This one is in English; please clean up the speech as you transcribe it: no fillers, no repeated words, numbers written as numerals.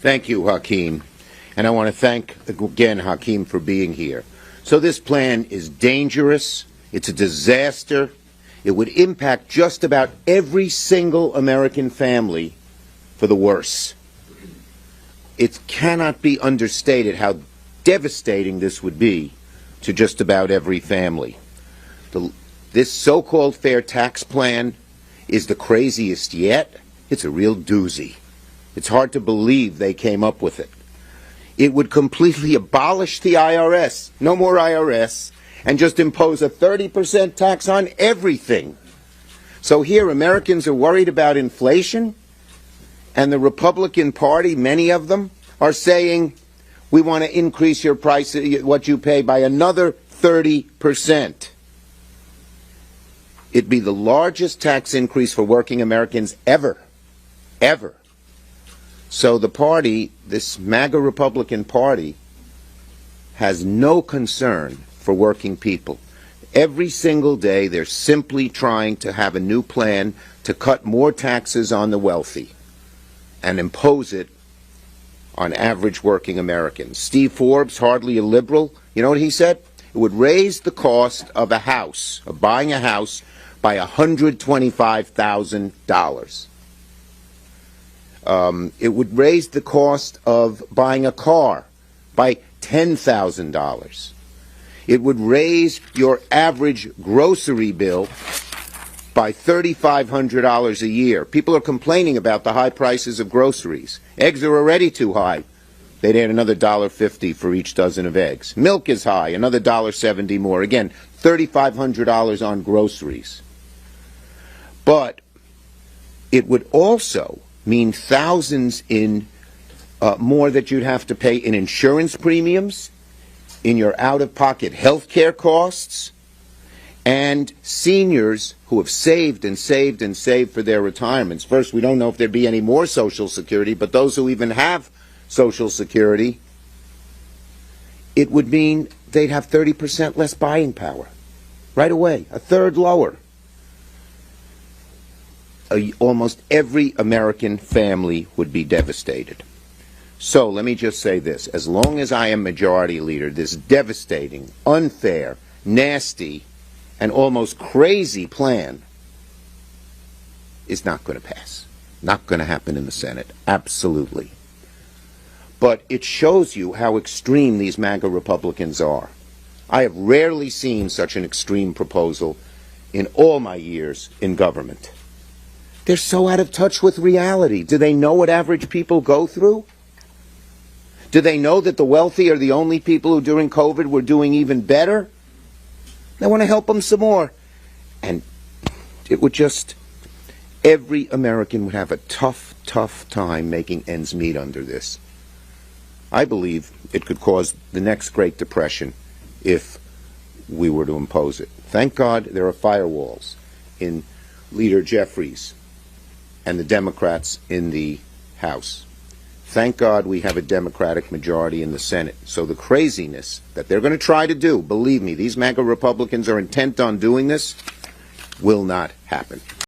Thank you, Hakeem. And I want to thank again Hakeem for being here. So this plan is dangerous. It's a disaster. It would impact just about every single American family for the worse. It cannot be understated how devastating this would be to just about every family. This so-called fair tax plan is the craziest yet. It's a real doozy. It's hard to believe they came up with it. It would completely abolish the IRS, no more IRS, and just impose a 30% tax on everything. So here Americans are worried about inflation, and the Republican Party, many of them, are saying, we want to increase your price, what you pay, by another 30%. It'd be the largest tax increase for working Americans ever. So the party, this MAGA Republican Party, has no concern for working people. Every single day they're simply trying to have a new plan to cut more taxes on the wealthy and impose it on average working Americans. Steve Forbes, hardly a liberal, you know what he said? It would raise the cost of a house, of buying a house, by $125,000. It would raise the cost of buying a car by $10,000. It would raise your average grocery bill by $3,500 a year. People are complaining about the high prices of groceries. Eggs are already too high. They'd add another $1.50 for each dozen of eggs. Milk is high, another $1.70 more. Again, $3,500 on groceries. But it would also mean thousands in more that you'd have to pay in insurance premiums, in your out-of-pocket health care costs, and seniors who have saved and saved and saved for their retirements. First, we don't know if there'd be any more Social Security, but those who even have Social Security, it would mean they'd have 30% less buying power right away, a third lower. Almost every American family would be devastated. So let me just say this. As long as I am majority leader, this devastating, unfair, nasty, and almost crazy plan is not going to pass. Not going to happen in the Senate. Absolutely. But it shows you how extreme these MAGA Republicans are. I have rarely seen such an extreme proposal in all my years in government. They're so out of touch with reality. Do they know what average people go through? Do they know that the wealthy are the only people who during COVID were doing even better? They want to help them some more. And it would just, every American would have a tough time making ends meet under this. I believe it could cause the next Great Depression if we were to impose it. Thank God there are firewalls in Leader Jeffries and the Democrats in the House. Thank God we have a Democratic majority in the Senate. So the craziness that they're going to try to do, believe me, these MAGA Republicans are intent on doing this, will not happen.